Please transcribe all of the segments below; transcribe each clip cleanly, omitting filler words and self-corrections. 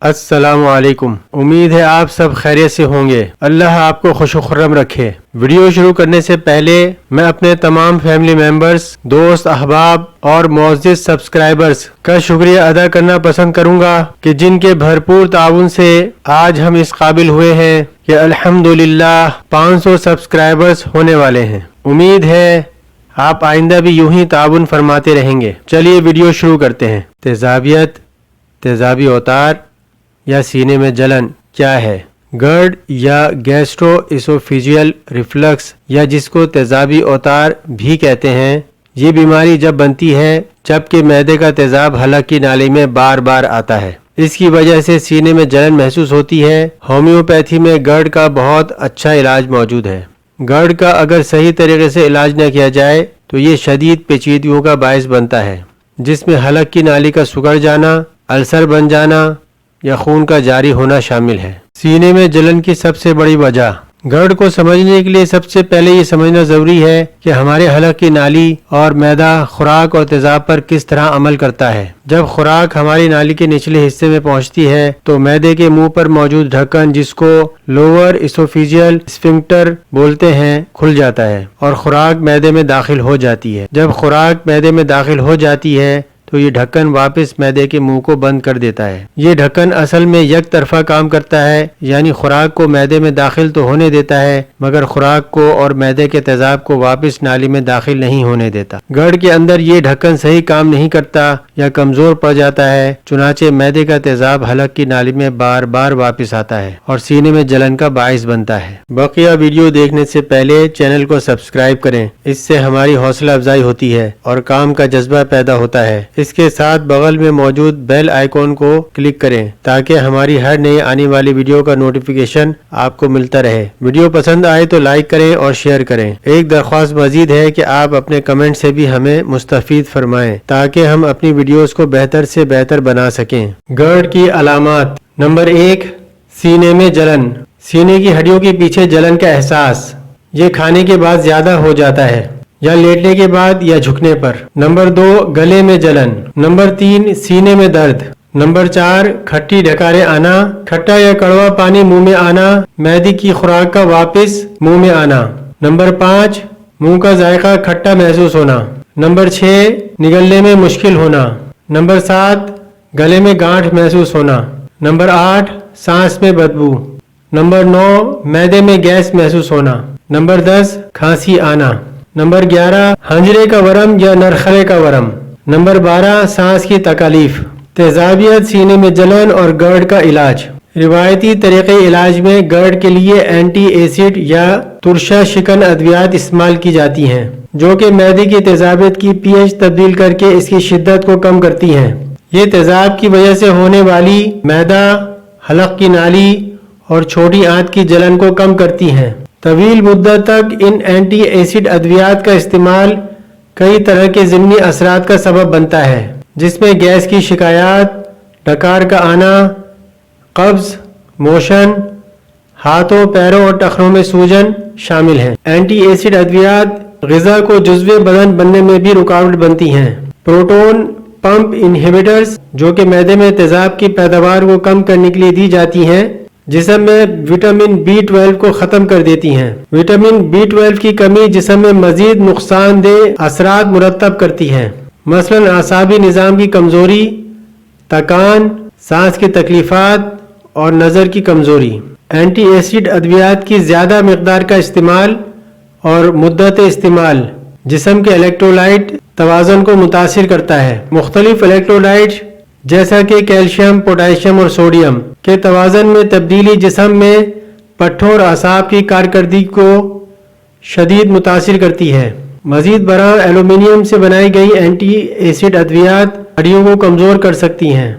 السلام علیکم۔ امید ہے آپ سب خیریت سے ہوں گے۔ اللہ آپ کو خوش و خرم رکھے۔ ویڈیو شروع کرنے سے پہلے میں اپنے تمام فیملی ممبرز، دوست، احباب اور معزز سبسکرائبرز کا شکریہ ادا کرنا پسند کروں گا کہ جن کے بھرپور تعاون سے آج ہم اس قابل ہوئے ہیں کہ الحمدللہ 500 سبسکرائبرز ہونے والے ہیں۔ امید ہے آپ آئندہ بھی یوں ہی تعاون فرماتے رہیں گے۔ چلیے ویڈیو شروع کرتے ہیں۔ تیزابیت، تیزابی اوتار یا سینے میں جلن کیا ہے؟ گرڈ یا گیسٹرو اسوفیجیل ریفلکس یا جس کو تیزابی اوتار بھی کہتے ہیں، یہ بیماری جب بنتی ہے جبکہ معدے کا تیزاب حلق کی نالی میں بار بار آتا ہے۔ اس کی وجہ سے سینے میں جلن محسوس ہوتی ہے۔ ہومیوپیتھی میں گرڈ کا بہت اچھا علاج موجود ہے۔ گرڈ کا اگر صحیح طریقے سے علاج نہ کیا جائے تو یہ شدید پیچیدگیوں کا باعث بنتا ہے، جس میں حلق کی نالی کا سکڑ جانا، السر بن جانا یا خون کا جاری ہونا شامل ہے۔ سینے میں جلن کی سب سے بڑی وجہ۔ گرڈ کو سمجھنے کے لیے سب سے پہلے یہ سمجھنا ضروری ہے کہ ہمارے حلق کی نالی اور معدہ خوراک اور تیزاب پر کس طرح عمل کرتا ہے۔ جب خوراک ہماری نالی کے نچلے حصے میں پہنچتی ہے تو معدے کے منہ پر موجود ڈھکن، جس کو لوور اسوفیجیل اسفنکٹر بولتے ہیں، کھل جاتا ہے اور خوراک معدے میں داخل ہو جاتی ہے۔ جب خوراک معدے میں داخل ہو جاتی ہے تو یہ ڈھکن واپس معدے کے منہ کو بند کر دیتا ہے۔ یہ ڈھکن اصل میں یک طرفہ کام کرتا ہے، یعنی خوراک کو معدے میں داخل تو ہونے دیتا ہے مگر خوراک کو اور معدے کے تیزاب کو واپس نالی میں داخل نہیں ہونے دیتا۔ گرڈ کے اندر یہ ڈھکن صحیح کام نہیں کرتا یا کمزور پڑ جاتا ہے، چنانچہ معدے کا تیزاب حلق کی نالی میں بار بار واپس آتا ہے اور سینے میں جلن کا باعث بنتا ہے۔ بقیہ ویڈیو دیکھنے سے پہلے چینل کو سبسکرائب کریں، اس سے ہماری حوصلہ افزائی ہوتی ہے اور کام کا جذبہ پیدا ہوتا ہے۔ اس کے ساتھ بغل میں موجود بیل آئیکن کو کلک کریں تاکہ ہماری ہر نئی آنے والی ویڈیو کا نوٹیفیکیشن آپ کو ملتا رہے۔ ویڈیو پسند آئے تو لائک کریں اور شیئر کریں۔ ایک درخواست مزید ہے کہ آپ اپنے کمنٹ سے بھی ہمیں مستفید فرمائیں تاکہ ہم اپنی ویڈیوز کو بہتر سے بہتر بنا سکیں۔ گرڈ کی علامات۔ نمبر 1، سینے میں جلن۔ سینے کی ہڈیوں کے پیچھے جلن کا احساس۔ یہ کھانے کے بعد زیادہ ہو جاتا ہے یا لیٹنے کے بعد یا جھکنے پر۔ نمبر 2، گلے میں جلن۔ نمبر 3، سینے میں درد۔ نمبر 4، کھٹی ڈھکاریں آنا، کھٹا یا کڑوا پانی منہ میں آنا، معدے کی خوراک کا واپس منہ میں آنا۔ نمبر 5، منہ کا ذائقہ کھٹا محسوس ہونا۔ نمبر 6، نگلنے میں مشکل ہونا۔ نمبر 7، گلے میں گانٹھ محسوس ہونا۔ نمبر 8، سانس میں بدبو۔ نمبر 9، معدے میں گیس محسوس ہونا۔ نمبر 10، کھانسی آنا۔ نمبر 11، حنجرے کا ورم یا نرخرے کا ورم۔ نمبر 12، سانس کی تکالیف۔ تیزابیت، سینے میں جلن اور گرڈ کا علاج۔ روایتی طریقے علاج میں گرڈ کے لیے اینٹی ایسڈ یا ترشا شکن ادویات استعمال کی جاتی ہیں، جو کہ معدے کی تیزابیت کی پی ایچ تبدیل کر کے اس کی شدت کو کم کرتی ہیں۔ یہ تیزاب کی وجہ سے ہونے والی معدہ، حلق کی نالی اور چھوٹی آنت کی جلن کو کم کرتی ہیں۔ طویل مدت تک ان اینٹی ایسڈ ادویات کا استعمال کئی طرح کے ضمنی اثرات کا سبب بنتا ہے، جس میں گیس کی شکایات، ڈکار کا آنا، قبض، موشن، ہاتھوں، پیروں اور ٹخنوں میں سوجن شامل ہیں۔ اینٹی ایسڈ ادویات غذا کو جزو بدن بننے میں بھی رکاوٹ بنتی ہیں۔ پروٹون پمپ انہیبیٹرز، جو کہ معدے میں تیزاب کی پیداوار کو کم کرنے کے لیے دی جاتی ہیں، جسم میں وٹامن B12 کو ختم کر دیتی ہیں۔ وٹامن B12 کی کمی جسم میں مزید نقصان دہ اثرات مرتب کرتی ہے، مثلاً اعصابی نظام کی کمزوری، تکان، سانس کی تکلیفات اور نظر کی کمزوری۔ اینٹی ایسڈ ادویات کی زیادہ مقدار کا استعمال اور مدت استعمال جسم کے الیکٹرولائٹ توازن کو متاثر کرتا ہے۔ مختلف الیکٹرولائٹ جیسا کہ کیلشیم، پوٹاشیم اور سوڈیم کے توازن میں تبدیلی جسم میں پٹھوں اور اعصاب کی کارکردگی کو شدید متاثر کرتی ہے۔ مزید برآں ایلومینیم سے بنائی گئی اینٹی ایسڈ ادویات ہڈیوں کو کمزور کر سکتی ہیں،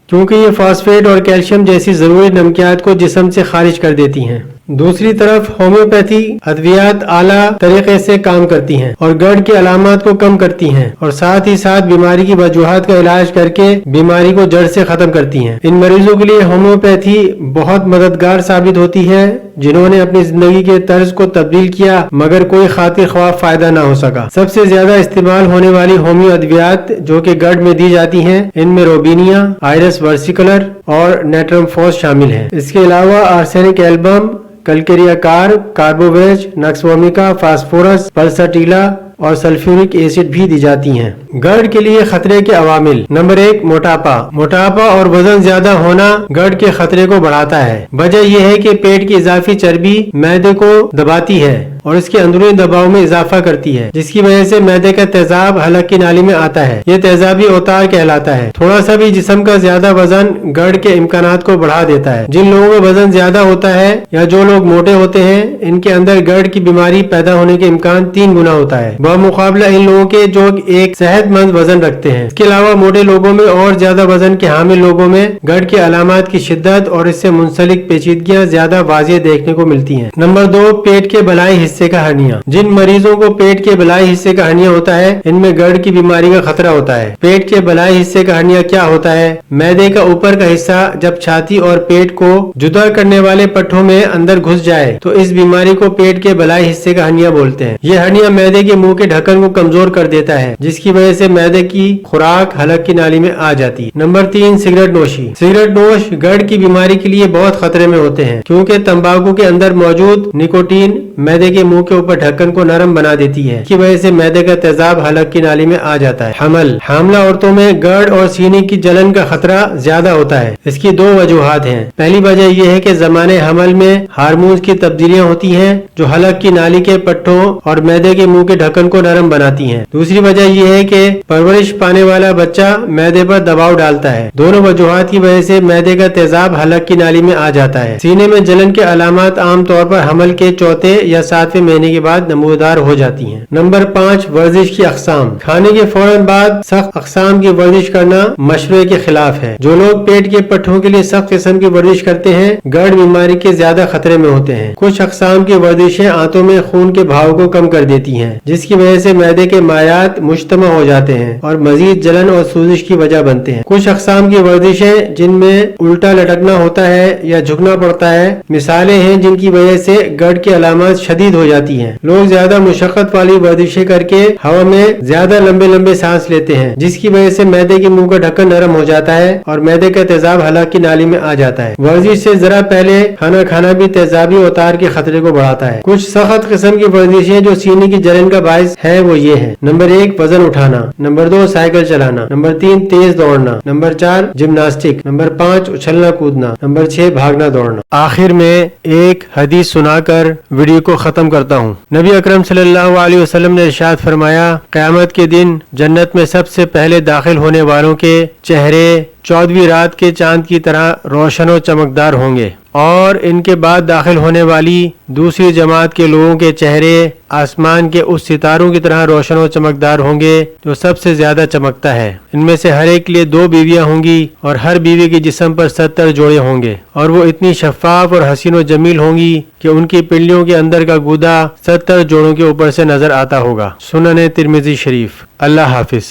کیونکہ یہ فاسفیٹ اور کیلشیم جیسی ضروری نمکیات کو جسم سے خارج کر دیتی ہیں۔ दूसरी तरफ होम्योपैथी अद्वियात आला तरीके से काम करती हैं और गढ़ की अलामत को कम करती हैं और साथ ही साथ बीमारी की वजूहात का इलाज करके बीमारी को जड़ से खत्म करती हैं। इन मरीजों के लिए होम्योपैथी बहुत मददगार साबित होती है जिन्होंने अपनी जिंदगी के तर्ज को तब्दील किया मगर कोई खातिर ख्वाह फायदा ना हो सका। सबसे ज्यादा इस्तेमाल होने वाली होम्यो अद्वियात जो कि गढ़ में दी जाती हैं इनमें रोबिनिया, आयरस वर्सिकुलर और नेट्रमफॉस शामिल हैं। इसके अलावा arsenic album, Calcarea carb, carbo veg, nux vomica, phosphorus, पल्साटीला और सल्फ्यूरिक एसिड भी दी जाती हैं। गढ़ के लिए खतरे के अवामिल। नंबर 1, मोटापा और वजन ज्यादा होना गढ़ के खतरे को बढ़ाता है। वजह यह है कि पेट की इजाफी चर्बी मैदे को दबाती है और इसके अंदरूनी दबाव में इजाफा करती है जिसकी वजह से मैदे का तेजाब हलक की नाली में आता है। ये तेजाबी अवतार कहलाता है। थोड़ा सा भी जिस्म का ज्यादा वजन गढ़ के इम्कानात को बढ़ा देता है। जिन लोगों में वजन ज्यादा होता है या जो लोग मोटे होते हैं इनके अंदर गढ़ की बीमारी पैदा होने के इम्कान 3 गुना होता है बमुकाबला इन लोगों के जो एक सेहतमंद वजन रखते हैं। इसके अलावा मोटे लोगों में और ज्यादा वजन के हामिल लोगों में गढ़ की अलामत की शिद्दत और इससे मुंसलिक पेचीदगियां ज्यादा वाज़ेह देखने को मिलती हैं। नंबर 2, पेट के बलाई हिस्से का हर्निया। जिन मरीजों को पेट के बलाई हिस्से का हर्निया होता है इनमें गढ़ की बीमारी का खतरा होता है। पेट के बलाई हिस्से का हर्निया क्या होता है? मैदे का ऊपर का हिस्सा जब छाती और पेट को जुदा करने वाले पट्टों में अंदर घुस जाए तो इस बीमारी को पेट के बलाई हिस्से का हर्निया बोलते हैं। यह हर्निया मैदे के मुंह के ढक्कन को कमजोर कर देता है जिसकी वजह से मैदे की खुराक हलक की नाली में आ जाती है। नंबर 3, सिगरेट नोशी। सिगरेट नोश गढ़ की बीमारी के लिए बहुत खतरे में होते हैं क्योंकि तंबाकू के अंदर मौजूद निकोटीन मैदे के मुंह के ऊपर ढक्कन को नरम बना देती है। इसकी वजह से मैदे का तेजाब हलक की नाली में आ जाता है। हामला औरतों में गढ़ और सीने की जलन का खतरा ज्यादा होता है। इसकी 2 वजूहात हैं। पहली वजह यह है कि ज़माने हमल में हार्मोन्स की तब्दीलियां होती हैं जो हलक की नाली के पट्टों और मैदे के मुंह के ढक्कन को नरम बनाती हैं। दूसरी वजह यह है कि परवरिश पाने वाला बच्चा मैदे पर दबाव डालता है। दोनों वजूहात की वजह से मैदे का तेजाब हलक की नाली में आ जाता है। सीने में जलन के अलामत आमतौर पर हमल के 4 या 7वें महीने के बाद नमूदार हो जाती हैं। नंबर 5, वर्जिश की अक़साम। खाने के फौरन बाद सख्त अक़साम की वर्जिश करना मशवरे के खिलाफ है। जो लोग पेट के पट्टों के लिए सख्त किस्म की वर्जिश करते हैं गढ़ बीमारी के ज्यादा खतरे में होते हैं। कुछ अक़साम की वर्जिशें आंतों में खून के भाव को कम कर देती हैं जिसकी वजह से मैदे के मायात मुश्तमा हो जाते हैं और मजीद जलन और सूजिश की वजह बनते हैं। कुछ अक़साम की वर्जिशें जिनमें उल्टा लटकना होता है या झुकना पड़ता है मिसालें हैं जिनकी वजह से गढ़ की अलामत शदीद हो जाती हैं। लोग ज्यादा मुशक्कत वाली वर्जिशें करके हवा में ज्यादा लंबे लंबे सांस लेते हैं जिसकी वजह से मैदे के मुंह का ढक्कन नरम हो जाता है और मैदे का तेजाब हलक की नाली में आ जाता है। वर्जिश से जरा पहले खाना खाना भी तेजाबी अवतार के खतरे को बढ़ाता है। कुछ सख्त किस्म की वर्जिशें जो सीने की जलन का बायस है वो ये है। नंबर 1, वजन उठाना। नंबर 2, साइकिल चलाना। नंबर 3, तेज दौड़ना। Number 4, gymnastic. नंबर 5, उछलना कूदना। नंबर 6, भागना दौड़ना। आखिर में एक हदीस सुनाकर वीडियो को खत्म करता हूँ। नबी अकरम सल्लल्लाहु अलैहि वसल्लम ने इरशाद फरमाया, क़यामत के दिन जन्नत में सबसे पहले दाखिल होने वालों के चेहरे 14वीं रात के चांद की तरह रोशन और चमकदार होंगे और इनके बाद दाखिल होने वाली दूसरी जमात के लोगों के चेहरे आसमान के उस सितारों की तरह रोशन और चमकदार होंगे जो सबसे ज्यादा चमकता है। इनमें से हर एक के लिए 2 बीवियां होंगी और हर बीवी के जिस्म पर 70 जोड़े होंगे और वो इतनी शफाफ और हसीन और जमील होंगी कि उनकी पिंडलियों के अंदर का गुदा 70 जोड़ों के ऊपर से नजर आता होगा। सुनन तिर्मिज़ी शरीफ। अल्लाह हाफिज।